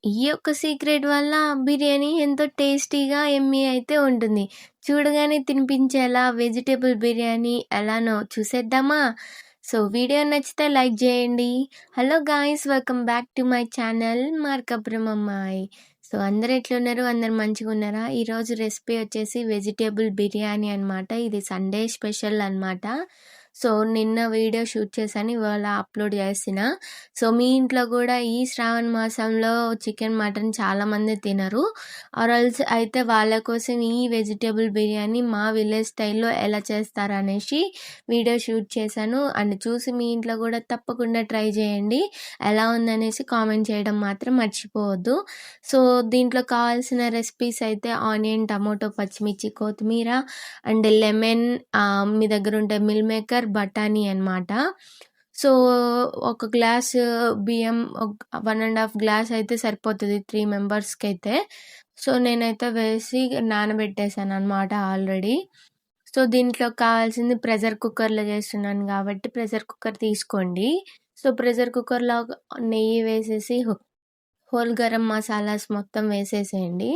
ఈ యొక్క సీక్రెట్ వల్ల బిర్యానీ ఎంతో టేస్టీగా, యమ్మీ అయితే ఉంటుంది. చూడగానే తినిపించేలా వెజిటబుల్ బిర్యానీ ఎలానో చూసేద్దామా? సో, వీడియో నచ్చితే లైక్ జేయండి. Hello guys! Welcome back to my channel Markapuram అమ్మాయి. సో, అందరూ ఎట్లున్నారు? అందరూ మంచిగున్నారా? ఈరోజు రెసిపీ వచ్చేసి వెజిటబుల్ బిర్యానీ అనమాట. ఇది సండే స్పెషల్ అనమాట. సో, నిన్న వీడియో షూట్ చేశాను. ఇవాళ అప్లోడ్ చేస్తున్నా. సో, మీ ఇంట్లో కూడా ఈ శ్రావణ మాసంలో చికెన్, మటన్ చాలామంది తినరు. ఆర్ ఎల్స్ అయితే వాళ్ళ కోసం ఈ వెజిటబుల్ బిర్యానీ మా విలేజ్ స్టైల్‌లో ఎలా చేస్తారనేసి వీడియో షూట్ చేశాను. అండ్ చూసి మీ ఇంట్లో కూడా తప్పకుండా ట్రై చేయండి. ఎలా ఉందనేసి కామెంట్ చేయడం మాత్రం మర్చిపోవద్దు. సో, దీంట్లో కావాల్సిన రెసిపీస్ అయితే ఆనియన్, టమోటో, పచ్చిమిర్చి, కొత్తిమీర అండ్ లెమన్, మీ దగ్గర ఉంటే మిల్ మేకర్, బఠానీ అనమాట. సో, ఒక గ్లాస్ బియ్యం 1 గ్లాస్ అయితే సరిపోతది 3 మెంబర్స్‌కైతే. సో, నేనైతే వేసి నానబెట్టేసాననమాట ఆల్రెడీ. సో, దీంట్లో కావాల్సింది ప్రెషర్ కుక్కర్‌లో చేస్తున్నాను కాబట్టి ప్రెషర్ కుక్కర్ తీసుకోండి. సో, ప్రెషర్ కుక్కర్‌లో నెయ్యి వేసేసి హోల్ గరం మసాలాస్ మొత్తం వేసేసేయండి.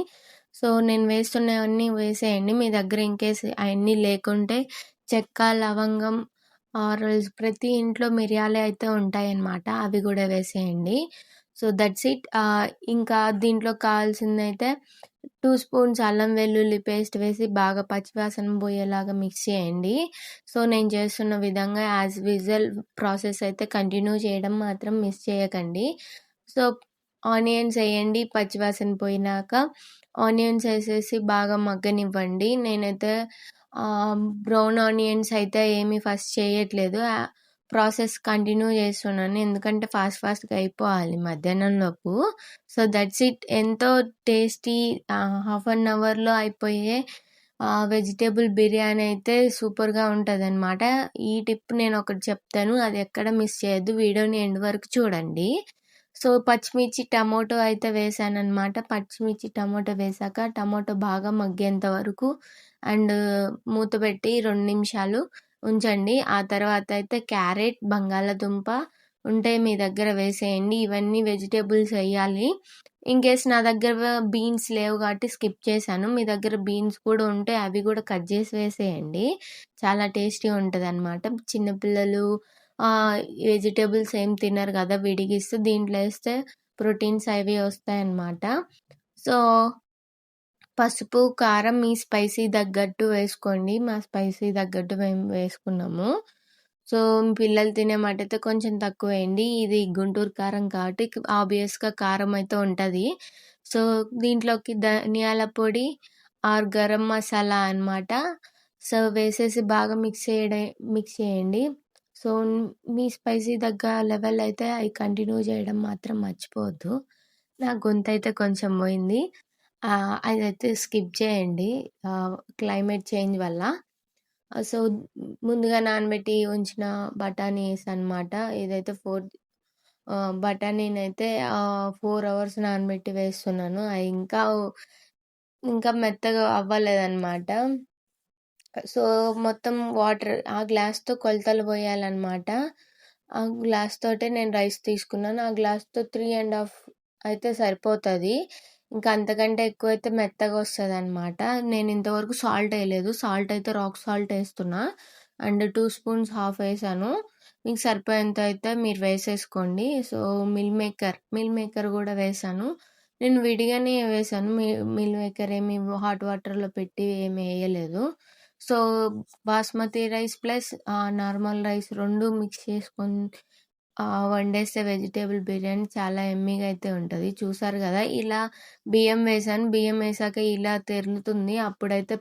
సో, నేను వేస్తున్నవన్నీ వేసేయండి. మీ దగ్గర ఇన్‌కేస్ అయన్నీ లేకుంటే చెక్క, లవంగం ఆర్ ఎల్స్ ప్రతి ఇంట్లో మిరియాలే అయితే ఉంటాయన్నమాట. అవి గూడా వేసేయండి. So, that's it. ఇంకా దీంట్లో కావాల్సిందైతే 2 స్పూన్స్ అల్లం వెల్లుల్లి పేస్ట్ వేసి బాగా పచ్చివాసన పోయేలాగా మిక్స్ చేయండి. సో, నేను చేస్తున్న విధంగా యాజ్ యూజువల్ ప్రాసెస్ అయితే కంటిన్యూ చేయడం మాత్రం మిస్ చేయకండి. సో, ఆనియన్స్ ఎయండి. పచ్చివాసన పోయినాక ఆనియన్స్ ఏసేసి బాగా మగ్గనివ్వండి. నేనైతే బ్రౌన్ ఆనియన్స్ అయితే ఏమి ఫస్ట్ చేయట్లేదు. ప్రాసెస్ కంటిన్యూ చేస్తున్నాను. ఎందుకంటే ఫాస్ట్‌గా అయిపోవాలి మధ్యాహ్నంలోపు. So, that's it. ఎంతో టేస్టీ హాఫ్ అన్ అవర్‌లో అయిపోయే వెజిటబుల్ బిర్యానీ అయితే సూపర్‌గా ఉంటదనమాట. ఈ టిప్ నేనొకటి చెప్తాను. అది ఎక్కడ మిస్ చేయొద్దు. వీడియోని ఎండ్ వరకు చూడండి. సో, పచ్చిమిర్చి, టమోటో అయితే వేసాననమాట. పచ్చిమిర్చి, టమోటో వేశాక టమోటో బాగా మగ్గేంత వరకు అండ్ మూత పెట్టి 2 నిమిషాలు ఉంచండి. ఆ తర్వాత అయితే క్యారెట్, బంగాళాదుంప ఉంటే మీ దగ్గర వేసేయండి. ఇవన్నీ వెజిటబుల్స్ ఎయ్యాలి. ఇన్‌కేస్ నా దగ్గర బీన్స్ లేవు కాబట్టి స్కిప్ చేశాను. మీ దగ్గర బీన్స్ కూడా ఉంటే అవి కూడా కట్ చేసి వేసేయండి. చాలా టేస్టీగా ఉంటదనమాట. చిన్న పిల్లలు వెజిటబుల్స్ ఏం తినరు కదా! విడిగిస్తే దీంట్లో ఏస్తే ప్రోటీన్స్ అవి వస్తాయన్నమాట. సో, పసుపు, కారం మీ స్పైసీ తగ్గట్టు వేసుకోండి. మా స్పైసీ తగ్గట్టు మేము వేసుకున్నాము. సో, పిల్లలు తినే మట్టయితే కొంచెం తక్కువేయండి. ఇది గుంటూరు కారం కాబట్టి ఆబ్వియస్‌గా కారం అయితే ఉంటది. సో, దీంట్లోకి ధనియాల పొడి ఆర్ గరం మసాలా అనమాట. సో, వేసేసి బాగా మిక్స్ చేయండి. సో, మీ స్పైసీ తగ్గ లెవెల్ అయితే అయి కంటిన్యూ చేయడం మాత్రం మర్చిపోవద్దు. నా గొంతయితే కొంచెం పోయింది. అదైతే స్కిప్ చేయండి. క్లైమేట్ చేంజ్ వల్ల. సో, ముందుగా నానబెట్టి ఉంచిన బఠానీస్ అనమాట. ఇదైతే బఠానీనైతే 4 అవర్స్ నానబెట్టి వేస్తున్నాను. అయి ఇంకా మెత్తగా అవ్వలేదనమాట. సో, మొత్తం వాటర్ ఆ గ్లాస్‌తో కొలతలు పోయాలనమాట. ఆ గ్లాస్ తోటే నేను రైస్ తీసుకున్నాను. ఆ గ్లాస్‌తో 3 ½ అయితే సరిపోతది. ఇంకా అంతకంటే ఎక్కువైతే మెత్తగా వస్తదనమాట. నేను ఇంతవరకు సాల్ట్ ఎయలేదు. సాల్ట్ అయితే రాక్ సాల్ట్ ఏస్తున్నా. అండ్ 2 స్పూన్స్ హాఫ్ ఏసాను. మీకు సరిపోయేంత అయితే మీరు వేసేసుకోండి. సో, మిల్ మేకర్ కూడా వేశాను. నేను విడిగానే వేశాను. మిల్ మేకర్ ఏమి హాట్ వాటర్‌లో పెట్టి ఏమి ఎయలేదు. So, basmati rice plus normal rice 2 mix చేసుకొని వండేస్తే వెజిటబుల్ బిర్యానీ చాలా యమ్మీగా అయితే ఉంటది. చూసారు గదా! ఇలా బియ్యం వేశాను. బియ్యం వేశాక ఇలా తెరులుతుంది. అప్పుడైతే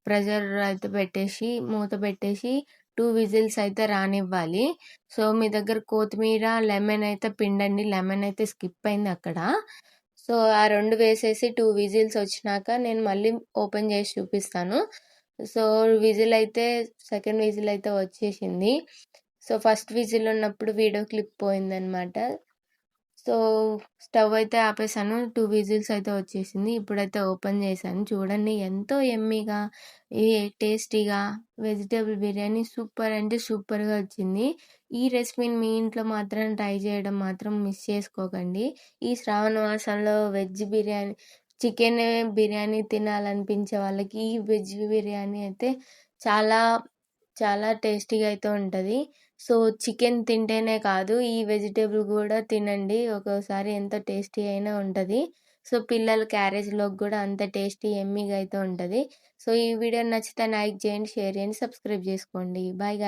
ప్రెషర్ అయితే పెట్టేసి మూత పెట్టేసి 2 విజిల్స్ అయితే రానివ్వాలి. సో, మీ దగ్గర కొత్తిమీర, లెమన్ అయితే పిండండి. లెమన్ అయితే స్కిప్ అయింది అక్కడ. సో, ఆ 2 వేసేసి 2 విజిల్స్ వచ్చినాక నేను మళ్ళీ ఓపెన్ చేసి చూపిస్తాను. సో, సెకండ్ విజిల్ అయితే వచ్చేసింది. సో, ఫస్ట్ విజిల్ ఉన్నప్పుడు వీడియో క్లిప్ పోయిందనమాట. సో, స్టవ్ అయితే ఆపేసాను. 2 విజిల్స్ అయితే వచ్చేసింది. ఇప్పుడైతే ఓపెన్ చేశాను. చూడండి ఎంతో యమ్మీగా, ఏ టేస్టీగా వెజిటబుల్ బిర్యానీ సూపర్ అంటే సూపర్‌గా వచ్చింది. ఈ రెసిపీని మీ ఇంట్లో మాత్రం ట్రై చేయడం మాత్రం మిస్ చేసుకోకండి. ఈ శ్రావణ మాసంలో వెజ్ బిర్యానీ చికెన్ బిర్యానీ తినాలనిపించే వాళ్ళకి ఈ వెజ్ బిర్యానీ అయితే చాలా, చాలా టేస్టీగా అయితే ఉంటది. సో, చికెన్ తింటేనే కాదు, ఈ వెజిటబుల్ గూడా తినండి. ఒక్కోసారి ఎంతో టేస్టీ అయినా ఉంటది. సో, పిల్లల క్యారేజ్‌లోకి గూడా అంత టేస్టీ యమ్మీగా అయితే ఉంటది. సో, ఈ వీడియో నచ్చితే లైక్ చేయండి, షేర్ చేయండి, సబ్స్క్రైబ్ చేసుకోండి. బాయ్